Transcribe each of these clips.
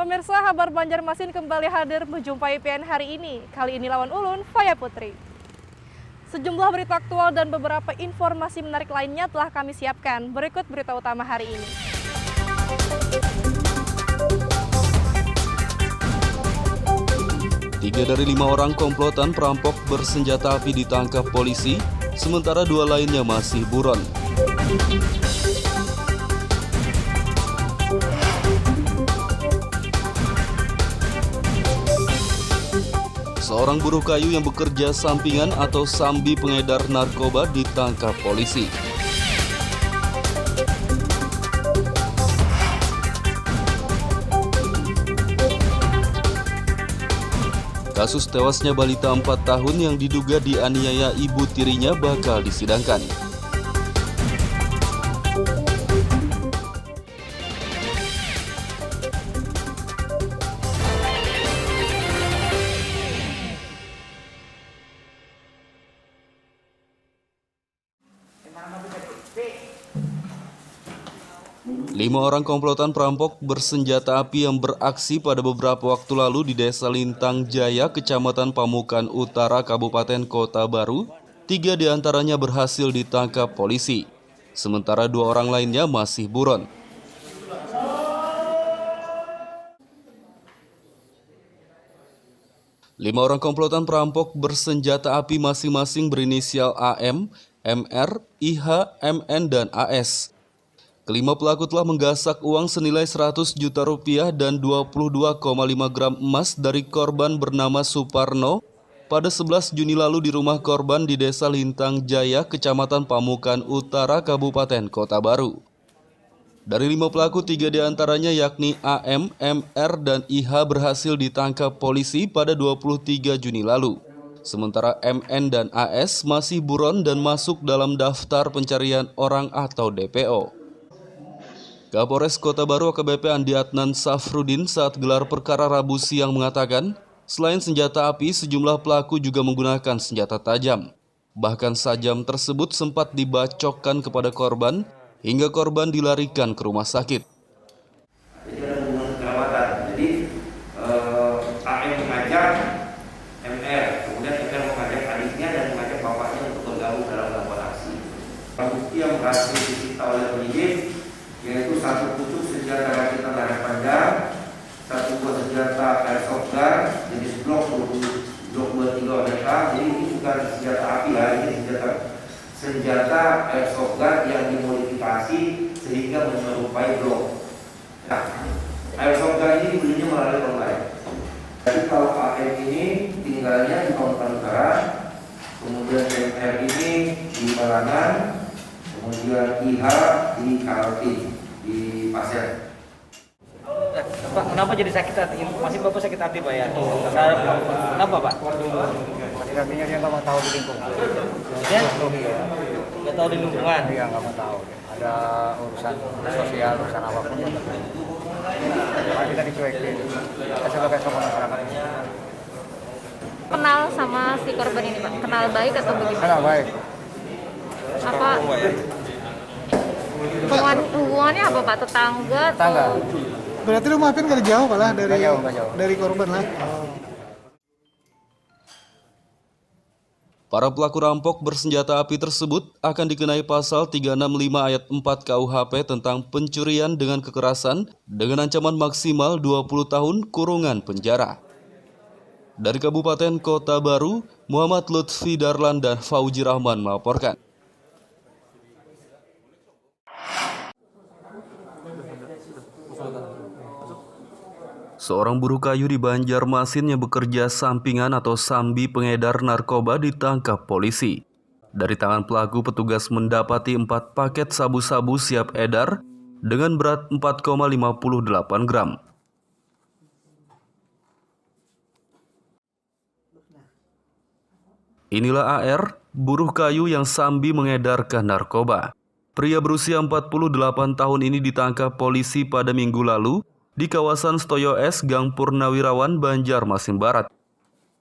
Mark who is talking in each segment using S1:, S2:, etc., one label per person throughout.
S1: Pemirsa, Kabar Banjarmasin kembali hadir menjumpai PN hari ini. Kali ini lawan ulun, Faya Putri. Sejumlah berita aktual dan beberapa informasi menarik lainnya telah kami siapkan. Berikut berita utama hari ini.
S2: Tiga dari 5 orang komplotan perampok bersenjata api ditangkap polisi, sementara 2 lainnya masih buron. Seorang buruh kayu yang bekerja sampingan atau sambi pengedar narkoba ditangkap polisi. Kasus tewasnya balita 4 tahun yang diduga dianiaya ibu tirinya bakal disidangkan. Lima orang komplotan perampok bersenjata api yang beraksi pada beberapa waktu lalu di Desa Lintang Jaya, Kecamatan Pamukan Utara, Kabupaten Kota Baru. 3 diantaranya berhasil ditangkap polisi, sementara 2 orang lainnya masih buron. Lima orang komplotan perampok bersenjata api masing-masing berinisial AM, MR, IH, MN, dan AS. Kelima pelaku telah menggasak uang senilai 100 juta rupiah dan 22,5 gram emas dari korban bernama Suparno pada 11 Juni lalu di rumah korban di Desa Lintang Jaya, Kecamatan Pamukan Utara, Kabupaten Kota Baru. Dari 5 pelaku, 3 diantaranya yakni AM, MR, dan IH berhasil ditangkap polisi pada 23 Juni lalu. Sementara MN dan AS masih buron dan masuk dalam daftar pencarian orang atau DPO. Kapolres Kota Baru AKBP Andi Adnan Safrudin saat gelar perkara Rabu siang mengatakan, selain senjata api, sejumlah pelaku juga menggunakan senjata tajam. Bahkan sajam tersebut sempat dibacokkan kepada korban, hingga korban dilarikan ke rumah sakit.
S3: Jadi ada hubungan kekerabatan. Jadi AM mengajak MR, kemudian MR mengajak adiknya dan mengajak bapaknya untuk bergabung dalam melakukan aksi. Bukti yang berhasil disita oleh penyidik yaitu 1 pucuk senjata rakitan layar panjang, 1 buah senjata airsoft gun jenis Glock 23 ODK. Jadi ini bukan senjata api ya, ini senjata airsoft gun yang dimodifikasi sehingga menyerupai Glock. Nah, airsoft gun ini dibelinya melalui online. Jadi kalau AM ini tinggalnya di Pamukan Utara, kemudian MR ini di Balangan, kemudian IH di Kalti di Pasir.
S4: Pak, kenapa jadi sakit hati? Masih Bapak sakit hati Pak ya? Kenapa Pak?
S5: Sakit hatinya dia nggak mau tahu di lingkungan.
S4: Ya? Nggak tahu di lingkungan?
S5: Dia nggak mau tahu. Ada urusan sosial, urusan apapun. Kalau kita dicuekin, kita sebagai tokoh masyarakat.
S6: Kenal sama si korban ini Pak? Kenal baik atau bagaimana?
S5: Kenal baik.
S6: Apa? Hubungannya apa Pak? Tetangga?
S5: Tetangga.
S7: Berarti lu maafin gak jauh lah dari
S5: Nggak jauh.
S7: dari korban lah.
S2: Para pelaku rampok bersenjata api tersebut akan dikenai pasal 365 ayat 4 KUHP tentang pencurian dengan kekerasan dengan ancaman maksimal 20 tahun kurungan penjara. Dari Kabupaten Kota Baru, Muhammad Lutfi Darlan dan Fauji Rahman melaporkan. Seorang buruh kayu di Banjarmasin yang bekerja sampingan atau sambi pengedar narkoba ditangkap polisi. Dari tangan pelaku, petugas mendapati 4 paket sabu-sabu siap edar dengan berat 4,58 gram. Inilah AR, buruh kayu yang sambi mengedarkan narkoba. Pria berusia 48 tahun ini ditangkap polisi pada Minggu lalu di kawasan Stoyo S, Gang Purnawirawan, Banjarmasin Barat.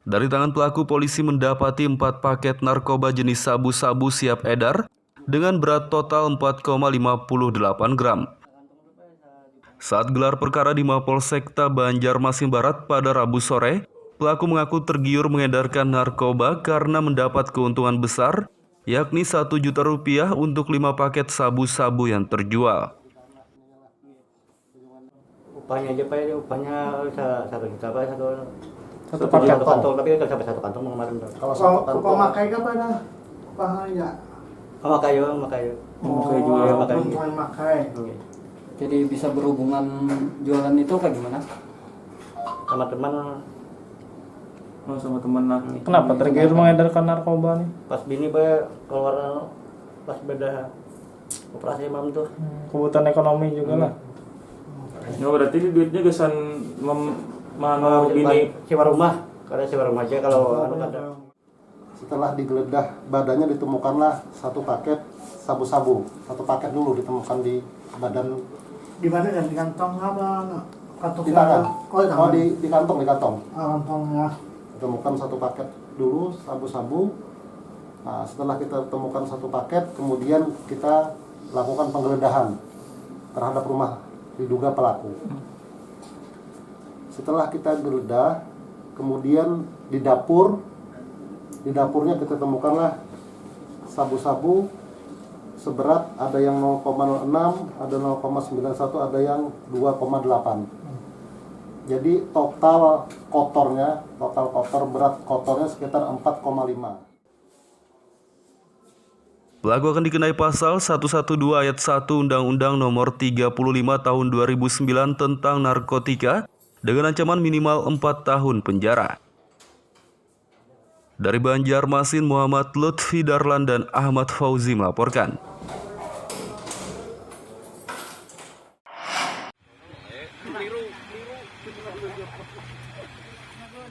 S2: Dari tangan pelaku, polisi mendapati 4 paket narkoba jenis sabu-sabu siap edar dengan berat total 4,58 gram. Saat gelar perkara di Mapolsekta Banjarmasin Barat pada Rabu sore, pelaku mengaku tergiur mengedarkan narkoba karena mendapat keuntungan besar, yakni Rp1 juta untuk 5 paket sabu-sabu yang terjual.
S4: Upahnya aja Pak, upahnya 1 juta Pak,
S7: Satu paket.
S4: kantong, tapi kan sampai 1 kantong kemarin.
S5: Kalau satu kantong,
S7: pemakai apa dah? Pahanya.
S4: Makai juga. Makai.
S7: Keuntungan makai.
S8: Jadi bisa berhubungan jualan itu kayak gimana?
S4: Sama teman.
S9: Oh, sama teman lah.
S10: Kenapa tergiur mengedarkan narkoba nih?
S4: Pas bini Pak keluar pas beda operasi malam tuh.
S10: Kebutuhan ekonomi juga lah.
S9: Ya berarti ini duitnya gesan mano bini.
S4: Sewa rumah, karena sewa rumah aja kalau ada.
S5: setelah digeledah badannya ditemukanlah 1 paket sabu-sabu. 1 paket dulu ditemukan di badan.
S7: Di mana kan? Di kantong apa? Kantong
S5: Di tangan.
S7: Oh, di tangan.
S5: Di kantong.
S7: Kantongnya.
S5: Ditemukan 1 paket dulu sabu-sabu. Nah, setelah kita temukan 1 paket, kemudian kita lakukan penggeledahan terhadap rumah diduga pelaku. Setelah kita geledah, kemudian di dapurnya kita temukanlah sabu-sabu seberat ada yang 0,06, ada 0,91, ada yang 2,8. Jadi total berat kotornya sekitar 4,5.
S2: Pelaku akan dikenai pasal 112 ayat 1 Undang-Undang Nomor 35 Tahun 2009 tentang narkotika dengan ancaman minimal 4 tahun penjara. Dari Banjarmasin, Muhammad Lutfi Darlan dan Ahmad Fauzi melaporkan.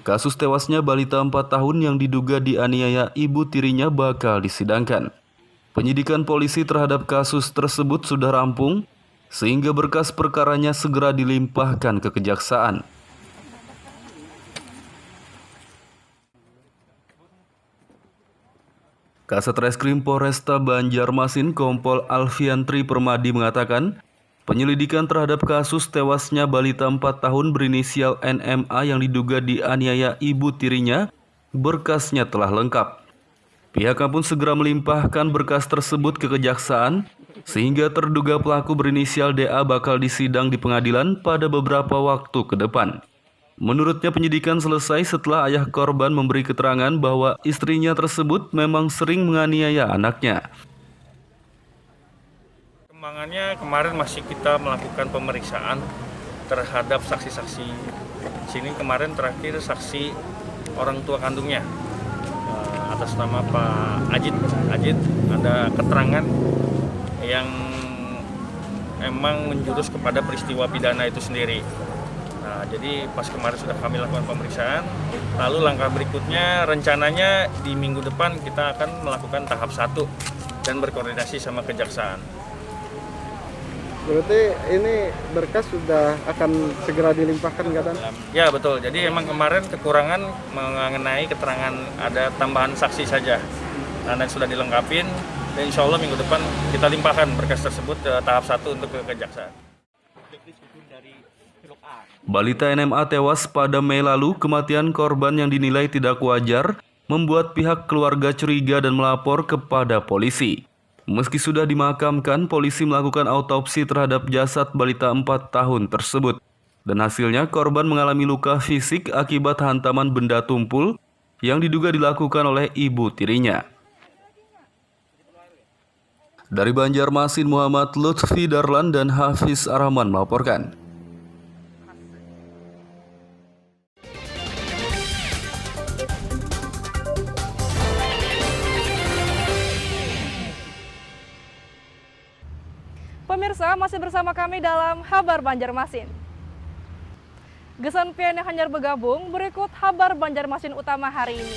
S2: Kasus tewasnya balita 4 tahun yang diduga dianiaya ibu tirinya bakal disidangkan. Penyidikan polisi terhadap kasus tersebut sudah rampung, sehingga berkas perkaranya segera dilimpahkan ke kejaksaan. Kasat Reskrim Polresta Banjarmasin Kompol Alfiantri Permadi mengatakan, penyelidikan terhadap kasus tewasnya balita 4 tahun berinisial NMA yang diduga dianiaya ibu tirinya, berkasnya telah lengkap. Pihaknya pun segera melimpahkan berkas tersebut ke kejaksaan, sehingga terduga pelaku berinisial DA bakal disidang di pengadilan pada beberapa waktu ke depan. Menurutnya penyidikan selesai setelah ayah korban memberi keterangan bahwa istrinya tersebut memang sering menganiaya anaknya.
S11: Perkembangannya kemarin masih kita melakukan pemeriksaan terhadap saksi-saksi. Sini kemarin terakhir saksi orang tua kandungnya atas nama Pak Ajit ada keterangan yang emang menjurus kepada peristiwa pidana itu sendiri. Nah, jadi pas kemarin sudah kami lakukan pemeriksaan, lalu langkah berikutnya rencananya di minggu depan kita akan melakukan tahap 1 dan berkoordinasi sama kejaksaan.
S7: Berarti ini berkas sudah akan segera dilimpahkan nggak Dan?
S11: Ya betul, jadi emang kemarin kekurangan mengenai keterangan ada tambahan saksi saja. Nah, dan sudah dilengkapin dan insya Allah minggu depan kita limpahkan berkas tersebut ke tahap 1 untuk ke kejaksaan.
S2: Balita NMA tewas pada Mei lalu. Kematian korban yang dinilai tidak wajar membuat pihak keluarga curiga dan melapor kepada polisi. Meski sudah dimakamkan, polisi melakukan autopsi terhadap jasad balita 4 tahun tersebut. Dan hasilnya korban mengalami luka fisik akibat hantaman benda tumpul yang diduga dilakukan oleh ibu tirinya. Dari Banjarmasin, Muhammad Lutfi Darlan dan Hafiz Arahman melaporkan.
S1: Pemirsa, masih bersama kami dalam Habar Banjarmasin. Gesan pian yang hanyar bergabung, berikut Habar Banjarmasin utama hari ini.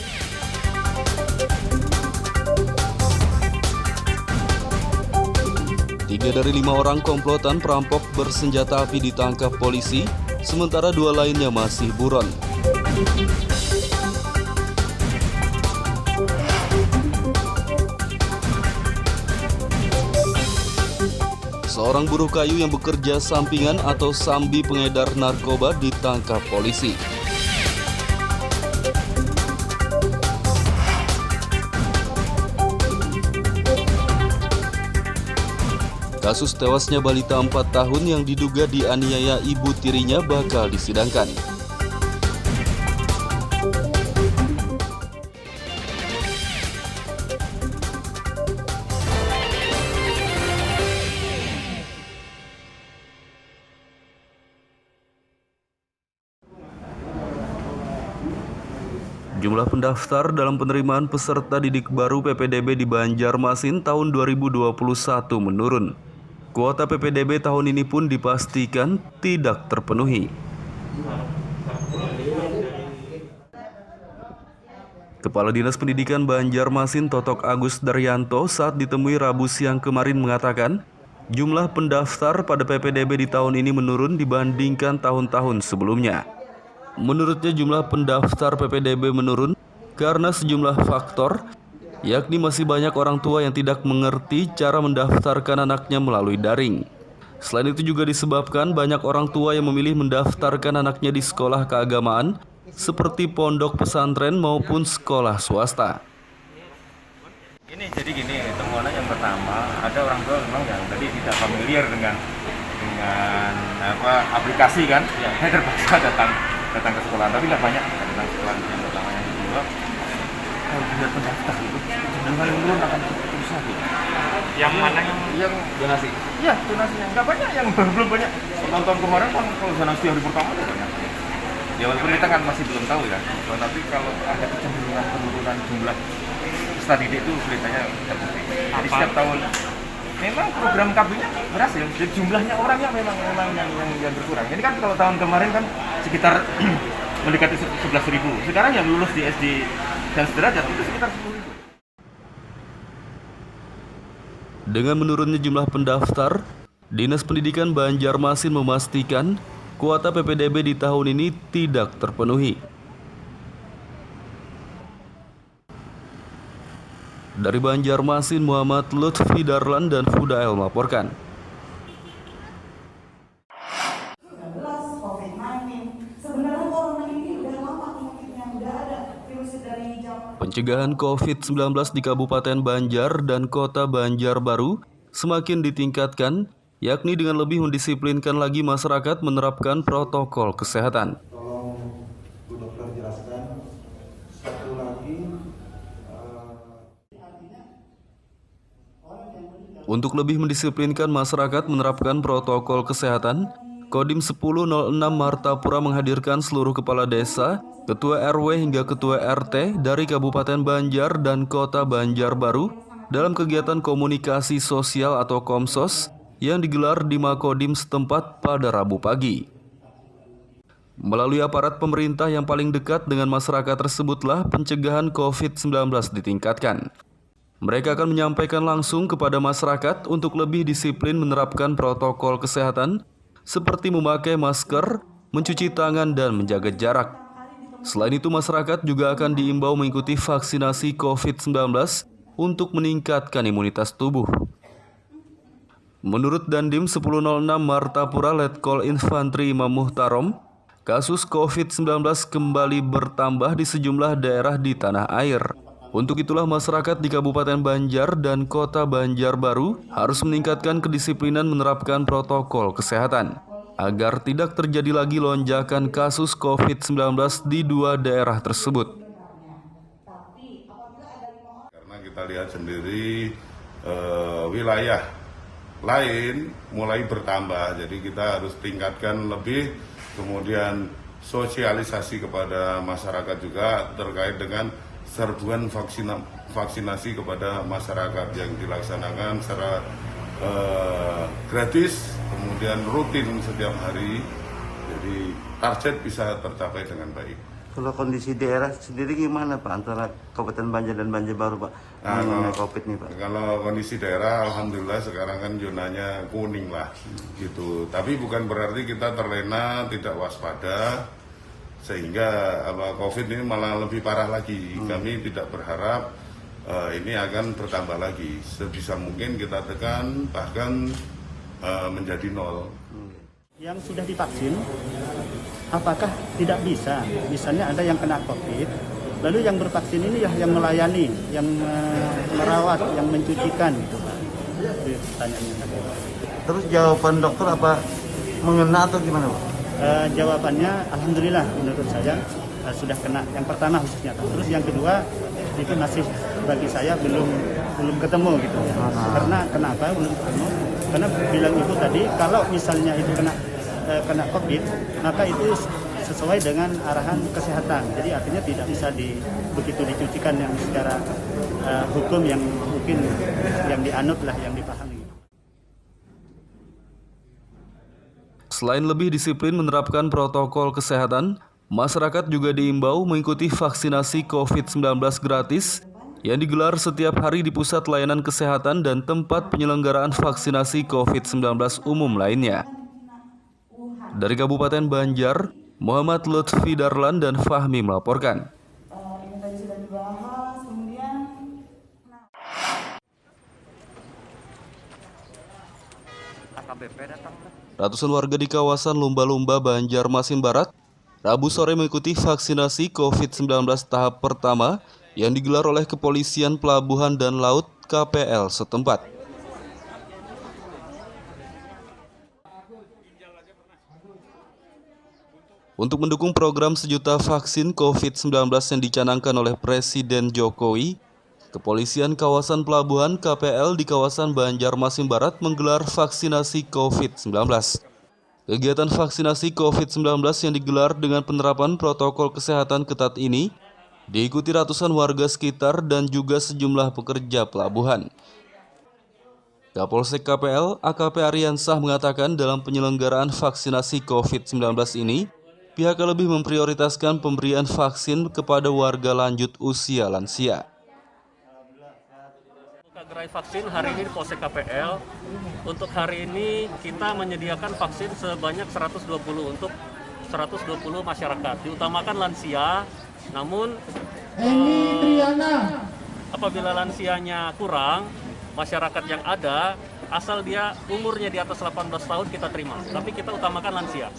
S2: 3 dari 5 orang komplotan perampok bersenjata api ditangkap polisi, sementara 2 lainnya masih buron. seorang buruh kayu yang bekerja sampingan atau sambi pengedar narkoba ditangkap polisi. Kasus tewasnya balita 4 tahun yang diduga dianiaya ibu tirinya bakal disidangkan. Jumlah pendaftar dalam penerimaan peserta didik baru PPDB di Banjarmasin tahun 2021 menurun. Kuota PPDB tahun ini pun dipastikan tidak terpenuhi. Kepala Dinas Pendidikan Banjarmasin Totok Agus Daryanto saat ditemui Rabu siang kemarin mengatakan, jumlah pendaftar pada PPDB di tahun ini menurun dibandingkan tahun-tahun sebelumnya. Menurutnya jumlah pendaftar PPDB menurun karena sejumlah faktor, yakni masih banyak orang tua yang tidak mengerti cara mendaftarkan anaknya melalui daring. Selain itu juga disebabkan banyak orang tua yang memilih mendaftarkan anaknya di sekolah keagamaan seperti pondok pesantren maupun sekolah swasta.
S11: Jadi gini, temuannya yang pertama, ada orang tua memang yang tadi tidak familiar dengan aplikasi kan, ya terpaksa datang ke sekolah, tapi nggak banyak datang ke sekolah. Yang pertama, yang kedua, kalau tidak pendaftar itu jumlah yang belum akan susah gitu. Yang mana yang donasi? Iya, donasi yang nggak banyak, yang belum banyak. Tahun kemarin kan kalau donasi hari pertama itu banyak. Ya walaupun kita kan masih belum tahu ya, tapi kalau ada kecenderungan penurunan jumlah peserta didik itu beritanya terbukti. Jadi setiap tahun memang program KB-nya berhasil. Jadi jumlahnya orangnya memang yang berkurang. Ini kan kalau tahun kemarin kan sekitar mendekati 11.000. Sekarang yang lulus di SD dan sederajat itu sekitar 10.000.
S2: Dengan menurunnya jumlah pendaftar, Dinas Pendidikan Banjarmasin memastikan kuota PPDB di tahun ini tidak terpenuhi. Dari Banjarmasin, Muhammad Lutfi Darlan dan Fudael melaporkan. Pencegahan COVID-19 di Kabupaten Banjar dan Kota Banjarbaru semakin ditingkatkan, yakni dengan lebih mendisiplinkan lagi masyarakat menerapkan protokol kesehatan.
S5: Tolong Bu Dokter jelaskan satu lagi.
S2: Untuk lebih mendisiplinkan masyarakat menerapkan protokol kesehatan, Kodim 1006 Martapura menghadirkan seluruh kepala desa, ketua RW hingga ketua RT dari Kabupaten Banjar dan Kota Banjarbaru dalam kegiatan komunikasi sosial atau Komsos yang digelar di Makodim setempat pada Rabu pagi. Melalui aparat pemerintah yang paling dekat dengan masyarakat tersebutlah pencegahan COVID-19 ditingkatkan. Mereka akan menyampaikan langsung kepada masyarakat untuk lebih disiplin menerapkan protokol kesehatan seperti memakai masker, mencuci tangan, dan menjaga jarak. Selain itu, masyarakat juga akan diimbau mengikuti vaksinasi COVID-19 untuk meningkatkan imunitas tubuh. Menurut Dandim 1006 Martapura Letkol Infantri Imam Muhtarom, kasus COVID-19 kembali bertambah di sejumlah daerah di tanah air. Untuk itulah masyarakat di Kabupaten Banjar dan Kota Banjarbaru harus meningkatkan kedisiplinan menerapkan protokol kesehatan agar tidak terjadi lagi lonjakan kasus COVID-19 di dua daerah tersebut.
S12: Karena kita lihat sendiri wilayah lain mulai bertambah, jadi kita harus tingkatkan lebih, kemudian sosialisasi kepada masyarakat juga terkait dengan serbuan vaksinasi kepada masyarakat yang dilaksanakan secara gratis, kemudian rutin setiap hari, jadi target bisa tercapai dengan baik.
S13: Kalau kondisi daerah sendiri gimana Pak antara Kabupaten Banjar dan Banjarbaru Pak mengenai COVID nih Pak?
S12: Kalau kondisi daerah alhamdulillah sekarang kan zonanya kuning lah gitu. Tapi bukan berarti kita terlena, tidak waspada sehingga COVID ini malah lebih parah lagi. Kami tidak berharap ini akan bertambah lagi. Sebisa mungkin kita tekan, bahkan menjadi nol.
S14: Yang sudah divaksin, apakah tidak bisa? Misalnya ada yang kena COVID, lalu yang bervaksin ini yang melayani, yang merawat, yang mencucikan, gitu Pak. Itu pertanyaannya.
S13: Terus jawaban dokter apa? Mengena atau gimana Pak?
S14: Jawabannya, alhamdulillah menurut saya sudah kena. Yang pertama khususnya. Terus yang kedua itu masih bagi saya belum ketemu gitu ya. Karena kenapa belum ketemu? Karena bilang ibu tadi kalau misalnya itu kena COVID, maka itu sesuai dengan arahan kesehatan. Jadi artinya tidak bisa begitu dicucikan yang secara hukum yang mungkin yang dianut lah, yang dipahami.
S2: Selain lebih disiplin menerapkan protokol kesehatan, masyarakat juga diimbau mengikuti vaksinasi COVID-19 gratis yang digelar setiap hari di pusat layanan kesehatan dan tempat penyelenggaraan vaksinasi COVID-19 umum lainnya. Dari Kabupaten Banjar, Muhammad Lutfi Darlan dan Fahmi melaporkan.
S15: Ini tadi sudah dibahas, kemudian
S4: AKBP datang.
S2: Ratusan warga di kawasan Lumba-Lumba, Banjarmasin Barat, Rabu sore mengikuti vaksinasi COVID-19 tahap pertama yang digelar oleh Kepolisian Pelabuhan dan Laut KPL setempat. Untuk mendukung program 1 juta vaksin COVID-19 yang dicanangkan oleh Presiden Jokowi, Kepolisian Kawasan Pelabuhan KPL di kawasan Banjarmasin Barat menggelar vaksinasi COVID-19. Kegiatan vaksinasi COVID-19 yang digelar dengan penerapan protokol kesehatan ketat ini diikuti ratusan warga sekitar dan juga sejumlah pekerja pelabuhan. Kapolsek KPL AKP Ariansah mengatakan dalam penyelenggaraan vaksinasi COVID-19 ini, pihaknya lebih memprioritaskan pemberian vaksin kepada warga lanjut usia lansia.
S16: Gerai vaksin hari ini di Polsek KPL, untuk hari ini kita menyediakan vaksin sebanyak 120 untuk 120 masyarakat, diutamakan lansia. Namun apabila lansianya kurang, masyarakat yang ada, asal dia umurnya di atas 18 tahun kita terima, tapi kita utamakan lansia.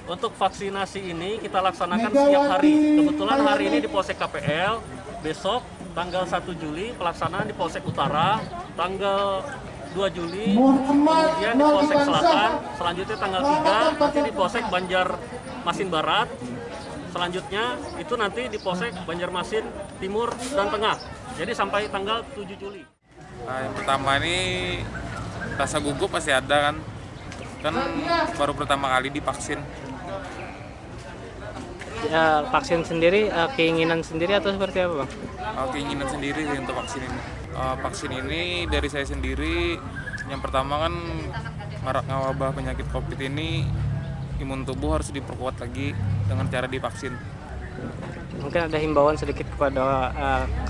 S16: Untuk vaksinasi ini kita laksanakan setiap hari. Kebetulan hari ini di Polsek KPL, besok tanggal 1 Juli pelaksanaan di Polsek Utara, tanggal 2 Juli kemudian di Polsek Selatan, selanjutnya tanggal 3 nanti di Polsek Banjarmasin Barat, selanjutnya itu nanti di Polsek Banjarmasin Timur dan Tengah. Jadi sampai tanggal 7 Juli.
S17: Nah, yang pertama ini rasa gugup masih ada kan baru pertama kali divaksin.
S18: Ya, vaksin sendiri, keinginan sendiri atau seperti apa Bang?
S17: Keinginan sendiri untuk vaksin ini. Vaksin ini dari saya sendiri, yang pertama kan maraknya wabah penyakit COVID ini, imun tubuh harus diperkuat lagi dengan cara divaksin.
S18: Mungkin ada himbauan sedikit kepada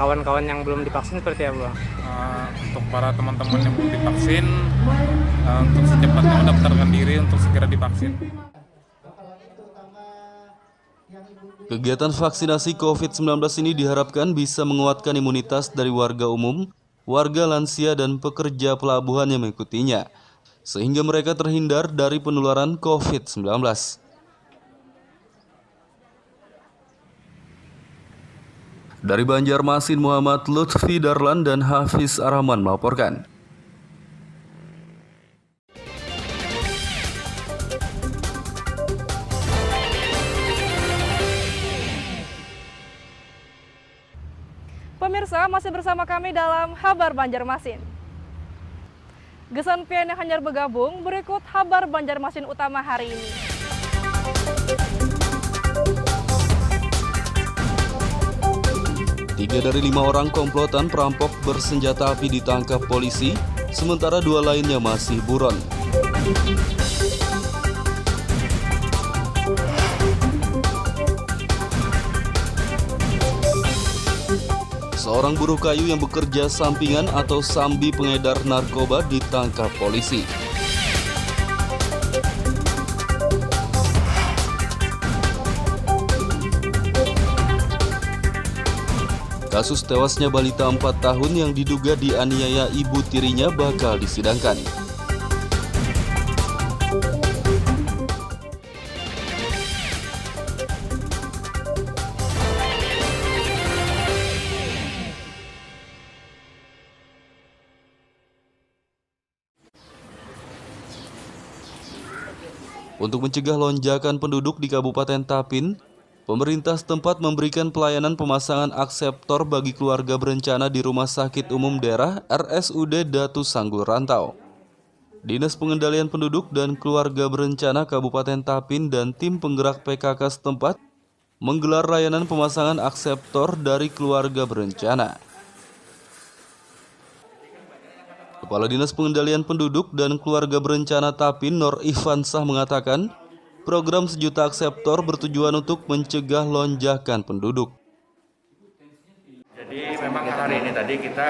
S18: kawan-kawan yang belum divaksin seperti apa Bang?
S17: Untuk para teman-teman yang belum divaksin, untuk secepatnya mendaftarkan diri untuk segera divaksin.
S2: Kegiatan vaksinasi COVID-19 ini diharapkan bisa menguatkan imunitas dari warga umum, warga lansia dan pekerja pelabuhan yang mengikutinya, sehingga mereka terhindar dari penularan COVID-19. Dari Banjarmasin, Muhammad Lutfi Darlan dan Hafiz Arahman melaporkan.
S1: Pemirsa, masih bersama kami dalam Kabar Banjarmasin. Gesan pian yang hanyar bergabung, berikut Kabar Banjarmasin utama hari ini.
S2: 3 dari 5 orang komplotan perampok bersenjata api ditangkap polisi, sementara 2 lainnya masih buron. Seorang buruh kayu yang bekerja sampingan atau sambi pengedar narkoba ditangkap polisi. Kasus tewasnya balita 4 tahun yang diduga dianiaya ibu tirinya bakal disidangkan. Untuk mencegah lonjakan penduduk di Kabupaten Tapin, pemerintah setempat memberikan pelayanan pemasangan akseptor bagi keluarga berencana di Rumah Sakit Umum Daerah RSUD Datu Sanggul Rantau. Dinas Pengendalian Penduduk dan Keluarga Berencana Kabupaten Tapin dan tim penggerak PKK setempat menggelar layanan pemasangan akseptor dari keluarga berencana. Kepala Dinas Pengendalian Penduduk dan Keluarga Berencana Tapin, Nur Ivansah mengatakan, program 1 juta akseptor bertujuan untuk mencegah lonjakan penduduk.
S3: Jadi memang hari ini tadi kita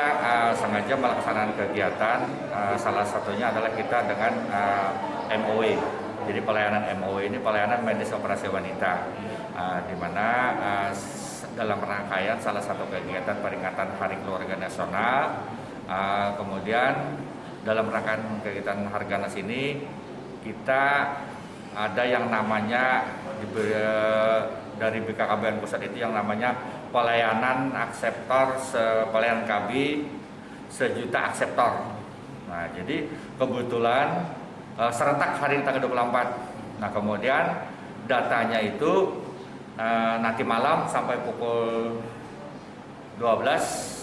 S3: sengaja melaksanakan kegiatan, salah satunya adalah kita dengan MOW. Jadi pelayanan MOW ini pelayanan medis operasi wanita, di mana dalam rangkaian salah satu kegiatan peringatan Hari Keluarga Nasional. Kemudian dalam rangkaian kegiatan Harganas ini kita ada yang namanya dari BKKBN Pusat itu yang namanya pelayanan akseptor, pelayanan KB 1 juta akseptor. Nah, jadi kebetulan serentak hari tanggal 24. Nah, kemudian datanya itu nanti malam sampai pukul 12.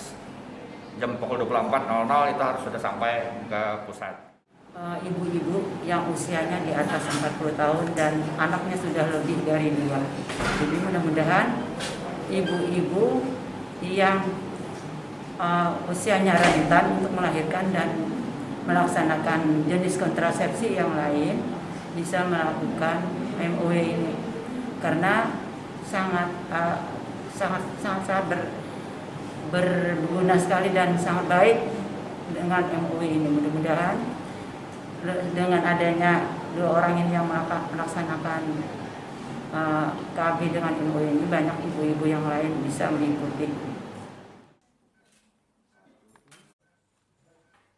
S3: Jam pukul 24.00 itu harus sudah sampai ke pusat.
S19: Ibu-ibu yang usianya di atas 40 tahun dan anaknya sudah lebih dari 2. Jadi mudah-mudahan ibu-ibu yang usianya rentan untuk melahirkan dan melaksanakan jenis kontrasepsi yang lain bisa melakukan MOW ini karena sangat berguna sekali dan sangat baik dengan MOW ini. Mudah-mudahan dengan adanya 2 orang ini yang melaksanakan KB dengan MOW ini, banyak ibu-ibu yang lain bisa mengikuti.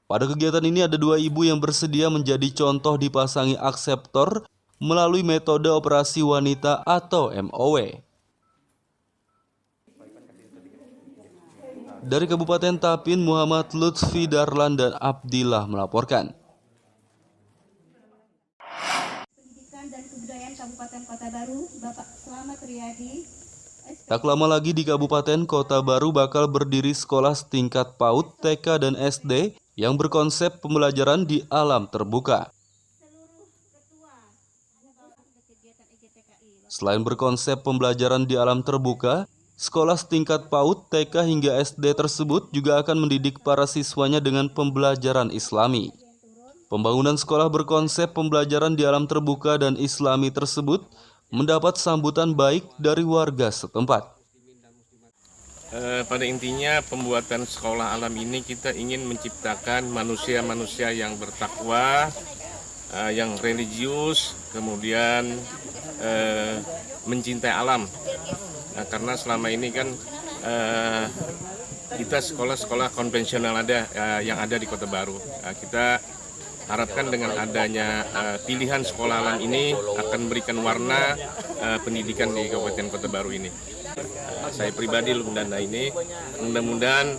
S2: Pada kegiatan ini ada 2 ibu yang bersedia menjadi contoh dipasangi akseptor melalui metode operasi wanita atau MOW. Dari Kabupaten Tapin, Muhammad Lutfi Darlan dan Abdillah melaporkan.
S20: Pendidikan dan Kebudayaan Kabupaten Kota Baru, Bapak Slamet Riyadi.
S2: Tak lama lagi di Kabupaten Kota Baru bakal berdiri sekolah setingkat PAUD, TK, dan SD yang berkonsep pembelajaran di alam terbuka. Selain berkonsep pembelajaran di alam terbuka, sekolah setingkat PAUD, TK hingga SD tersebut juga akan mendidik para siswanya dengan pembelajaran Islami. Pembangunan sekolah berkonsep pembelajaran di alam terbuka dan Islami tersebut mendapat sambutan baik dari warga setempat.
S21: Pada intinya pembuatan sekolah alam ini kita ingin menciptakan manusia-manusia yang bertakwa, yang religius, kemudian mencintai alam. Nah, karena selama ini kan kita sekolah-sekolah konvensional yang ada di Kota Baru. Kita harapkan dengan adanya pilihan sekolah alam ini akan memberikan warna pendidikan di Kabupaten Kota Baru ini. Saya pribadi Lumdana ini mudah-mudahan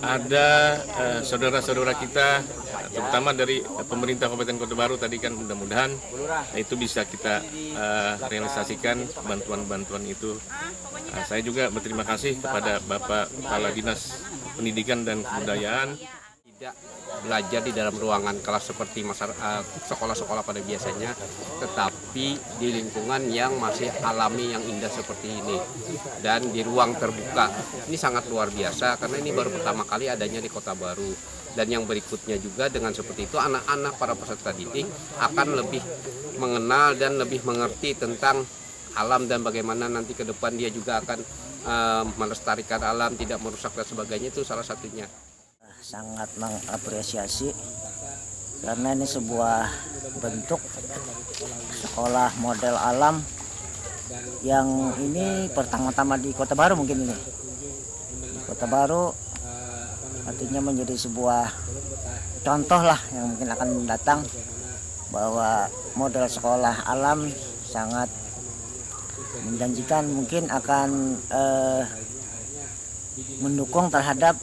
S21: ada saudara-saudara kita, terutama dari pemerintah Kabupaten Kota Baru tadi kan mudah-mudahan itu bisa kita realisasikan bantuan-bantuan itu. Saya juga berterima kasih kepada Bapak Kepala Dinas Pendidikan dan Kebudayaan.
S22: Tidak belajar di dalam ruangan kelas seperti sekolah-sekolah pada biasanya, tetapi di lingkungan yang masih alami yang indah seperti ini dan di ruang terbuka. Ini sangat luar biasa karena ini baru pertama kali adanya di Kota Baru. Dan yang berikutnya juga dengan seperti itu anak-anak para peserta didik akan lebih mengenal dan lebih mengerti tentang alam dan bagaimana nanti ke depan dia juga akan melestarikan alam, tidak merusak dan sebagainya, itu salah satunya.
S23: Sangat mengapresiasi karena ini sebuah bentuk sekolah model alam yang ini pertama-tama di Kota Baru mungkin ini. Di Kota Baru artinya menjadi sebuah contoh lah yang mungkin akan datang bahwa model sekolah alam sangat menjanjikan, mungkin akan mendukung terhadap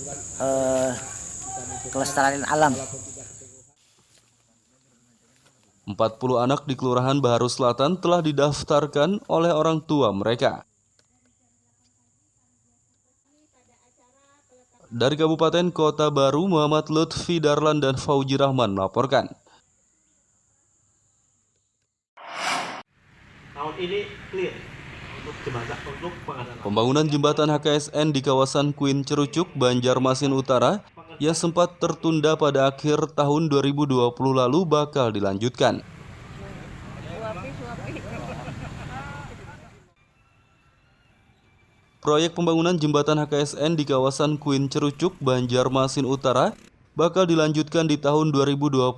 S23: kelestarian alam.
S2: 40 anak di Kelurahan Baharu Selatan telah didaftarkan oleh orang tua mereka. Dari Kabupaten Kota Baru, Muhammad Lutfi Darlan dan Fauji Rahman melaporkan.
S6: Tahun ini clear untuk jembatan untuk pengadaan.
S2: Pembangunan jembatan HKSN di kawasan Kuin Cerucuk, Banjarmasin Utara yang sempat tertunda pada akhir tahun 2020 lalu bakal dilanjutkan. Proyek pembangunan jembatan HKSN di kawasan Kuin Cerucuk, Banjarmasin Utara bakal dilanjutkan di tahun 2021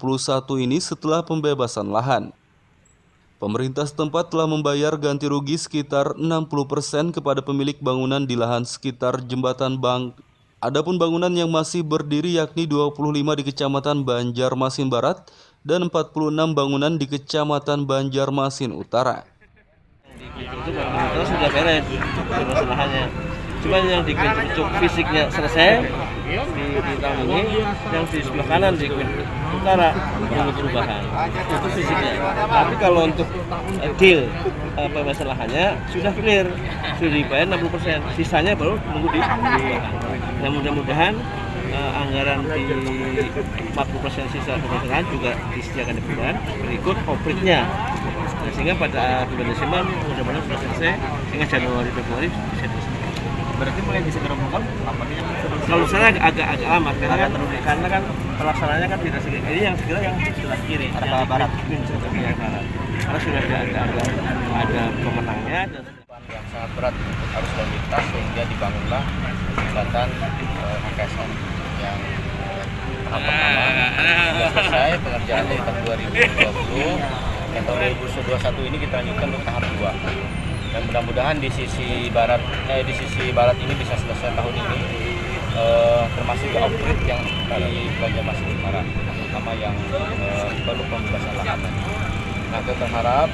S2: ini setelah pembebasan lahan. Pemerintah setempat telah membayar ganti rugi sekitar 60% kepada pemilik bangunan di lahan sekitar jembatan Bang. Adapun bangunan yang masih berdiri yakni 25 di Kecamatan Banjarmasin Barat dan 46 bangunan di Kecamatan Banjarmasin Utara.
S6: Itu sudah beres masalahnya. Cuma yang di Kuin Cerucuk fisiknya selesai di tahun ini, yang di sebelah kanan di Kuin Utara belum perubahan. Itu fisiknya. Tapi kalau untuk deal pembebasan lahannya sudah clear, sudah dibayar 60%. Sisanya baru menunggu di perubahan. Nah, mudah-mudahan anggaran di 40% sisa pembebasan lahan juga disediakan di perubahan berikut operasinya. Nah, sehingga pada bulan Desember mudah-mudahan sudah selesai, sehingga Januari Februari bisa selesai. Berarti mulai bisa dirobohkan lapannya? Kalau saya agak lama karena kan pelaksanaannya kan tidak segera. Ini yang segera yang sebelah kiri, arah barat, yang barat. Karena sudah ada pemenangnya dan yang sangat berat untuk arus lalu lintas sehingga dibangunlah jembatan HKSN yang tahap pertama sudah selesai pengerjaannya di tahun 2020. Yang tahun 2021 ini kita lanjutkan untuk tahap 2. Dan mudah-mudahan di sisi barat ini bisa selesai tahun ini, termasuk operate yang di Banjarmasin Utara, terutama yang perlu pembebasan lahan. Nah, kita berharap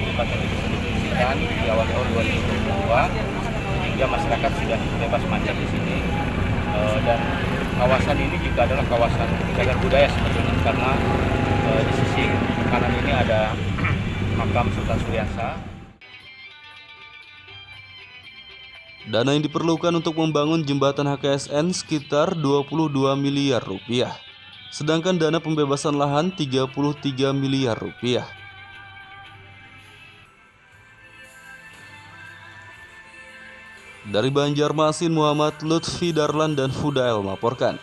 S6: jembatan itu bisa difungsikan di awal tahun 2022 hingga masyarakat sudah bebas macet di sini. Dan kawasan ini juga adalah kawasan cagar budaya sebetulnya, karena di sisi kanan ini ada makam Sultan Suryasa.
S2: Dana yang diperlukan untuk membangun jembatan HKSN sekitar 22 miliar rupiah. Sedangkan dana pembebasan lahan 33 miliar rupiah. Dari Banjarmasin, Muhammad Lutfi Darlan dan Fudael melaporkan.